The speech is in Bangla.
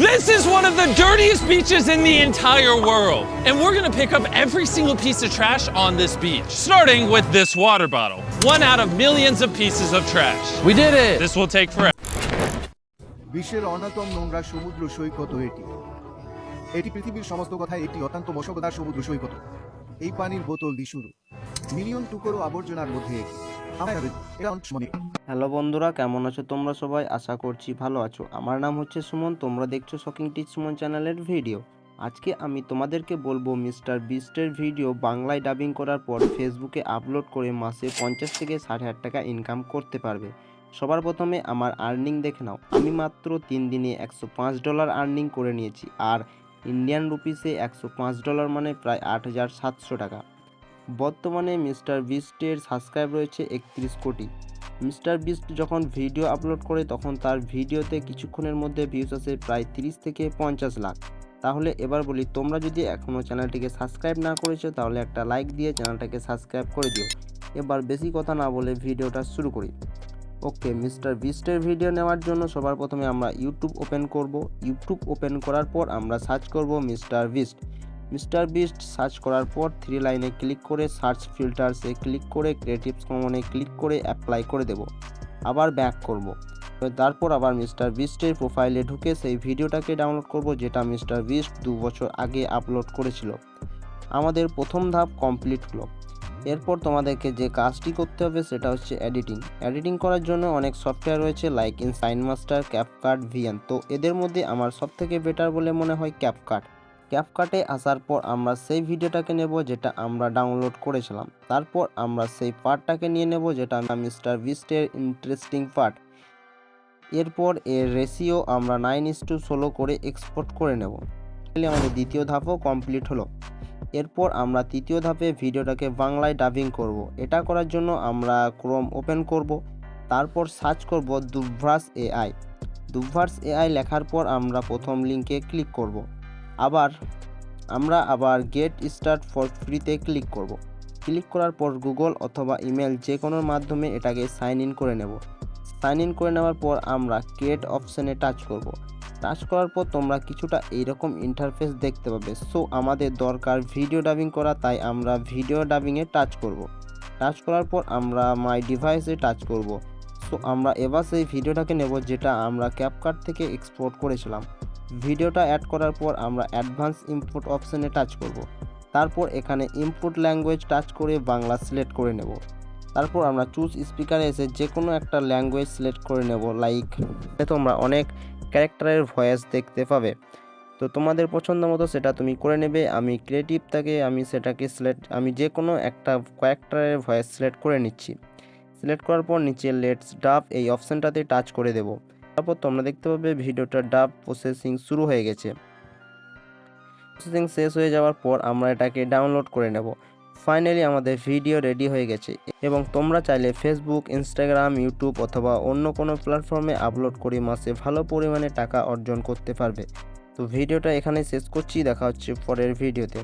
This is one of the dirtiest beaches in the entire world. And we're gonna pick up every single piece of trash on this beach, starting with this water bottle. One out of millions of pieces of trash. We did it! This will take forever. বিশ্বের অন্যতম নোংরা সমুদ্র সৈকত এটি পৃথিবীর সমস্ত কথায় একটি অত্যন্ত মশকদার সমুদ্র সৈকত। এই পানির বোতল দিয়ে শুরু, মিলিয়ন টুকরো আবর্জনার মধ্যে একটি। হ্যালো বন্ধুরা, কেমন আছো তোমরা সবাই? আশা করছি ভালো আছো। আমার নাম হচ্ছে সুমন, তোমরা দেখছো শকিং টিচ সুমন চ্যানেলের ভিডিও। আজকে আমি তোমাদেরকে বলবো মিস্টার বিস্টের ভিডিও বাংলায় ডাবিং করার পর ফেসবুকে আপলোড করে মাসে 50 থেকে 60,000 টাকা ইনকাম করতে পারবে। সবার প্রথমে আমার আর্নিং দেখে নাও। আমি মাত্র 3 দিনে $105 আর্নিং করে নিয়েছি, আর ইন্ডিয়ান রুপিসে $105 মানে প্রায় 8,700 টাকা। বর্তমানে মিস্টার বিস্টের সাবস্ক্রাইব রয়েছে 31 কোটি। মিস্টার বিস্ট যখন ভিডিও আপলোড করে তখন তার ভিডিওতে কিছুক্ষণের মধ্যে ভিউজ আসে প্রায় 30 থেকে 50 লাখ। তাহলে এবার বলি, তোমরা যদি এখনও চ্যানেলটিকে সাবস্ক্রাইব না করেছো তাহলে একটা লাইক দিয়ে চ্যানেলটাকে সাবস্ক্রাইব করে দিও। এবার বেশি কথা না বলে ভিডিওটা শুরু করি। ওকে, মিস্টার বিস্টের ভিডিও নেওয়ার জন্য সবার প্রথমে আমরা ইউটিউব ওপেন করব। ইউটিউব ওপেন করার পর আমরা সার্চ করব mister beast. Mister beast search করার পর 3 লাইনে ক্লিক করে সার্চ ফিল্টার্সে ক্লিক করে ক্রিয়েটিভস কমনে ক্লিক করে অ্যাপ্লাই করে দেব। আবার ব্যাক করব। তারপর আবার মিস্টার বিস্টের প্রোফাইলে ঢুকে সেই ভিডিওটাকে ডাউনলোড করব, যেটা মিস্টার বিস্ট 2 বছর আগে আপলোড করেছিল। আমাদের প্রথম ধাপ কমপ্লিট হলো। এরপর তোমাদেরকে যে কাজটি করতে হবে সেটা হচ্ছে এডিটিং করার জন্য অনেক সফটওয়্যার রয়েছে, লাইক কাইনমাস্টার, ক্যাপকাট, ভিএন। তো এদের মধ্যে আমার সবথেকে বেটার বলে মনে হয় ক্যাপকাটে আসার পর আমরা সেই ভিডিওটাকে নেব যেটা আমরা ডাউনলোড করেছিলাম। তারপর আমরা সেই পার্টটাকে নিয়ে নেব যেটা মিস্টার বিস্টের ইন্টারেস্টিং পার্ট। এরপর এর রেশিও আমরা 9:16 করে এক্সপোর্ট করে নেব। আমাদের দ্বিতীয় ধাপও কমপ্লিট হলো। এরপর আমরা তৃতীয় ধাপে ভিডিওটাকে বাংলায় ডাবিং করব। এটা করার জন্য আমরা ক্রোম ওপেন করব, তারপর সার্চ করব দুভার্স এআই লেখার পর আমরা প্রথম লিঙ্কে ক্লিক করব। আমরা আবার গেট স্টার্ট ফর ফ্রিতে ক্লিক করব। ক্লিক করার পর গুগল অথবা ইমেল যে কোনোর মাধ্যমে এটাকে সাইন ইন করে নেব। সাইন ইন করে নেওয়ার পর আমরা ক্রিয়েট অপশানে টাচ করব। টাচ করার পর তোমরা কিছুটা এইরকম ইন্টারফেস দেখতে পাবে। সো আমাদের দরকার ভিডিও ডাবিং করা, তাই আমরা ভিডিও ডাবিংয়ে টাচ করব। টাচ করার পর আমরা মাই ডিভাইসে টাচ করব। সো আমরা এবার সেই ভিডিওটাকে নেব যেটা আমরা ক্যাপকাট থেকে এক্সপোর্ট করেছিলাম। ভিডিওটা অ্যাড করার পর আমরা অ্যাডভান্স ইনপুট অপশানে টাচ করব। তারপর এখানে ইনপুট ল্যাঙ্গুয়েজ টাচ করে বাংলা সিলেক্ট করে নেব। তারপর আমরা চুজ স্পিকারে এসে যে কোনো একটা ল্যাঙ্গুয়েজ সিলেক্ট করে নেব। লাইক তোমরা অনেক ক্যারেক্টারের ভয়েস দেখতে পাবে, তো তোমাদের পছন্দ মতো সেটা তুমি করে নেবে। আমি ক্রিয়েটিভ থেকে আমি যে কোনো একটা ক্যারেক্টারের ভয়েস সিলেক্ট করে নিচ্ছি। সিলেক্ট করার পর নিচে লেটস ডাব এই অপশানটাতে টাচ করে দেব। তারপর তোমরা দেখতে পাবে ভিডিওটা ডাব প্রসেসিং শুরু হয়ে গেছে। প্রসেসিং শেষ হয়ে যাওয়ার পর আমরা এটাকে ডাউনলোড করে নেব। ফাইনালি আমাদের ভিডিও রেডি হয়ে গেছে, এবং তোমরা চাইলে ফেসবুক, ইনস্টাগ্রাম, ইউটিউব অথবা অন্য কোনো প্ল্যাটফর্মে আপলোড করে মাসে ভালো পরিমাণে টাকা অর্জন করতে পারবে। তো ভিডিওটা এখানে শেষ করছি, দেখা হচ্ছে পরের ভিডিওতে।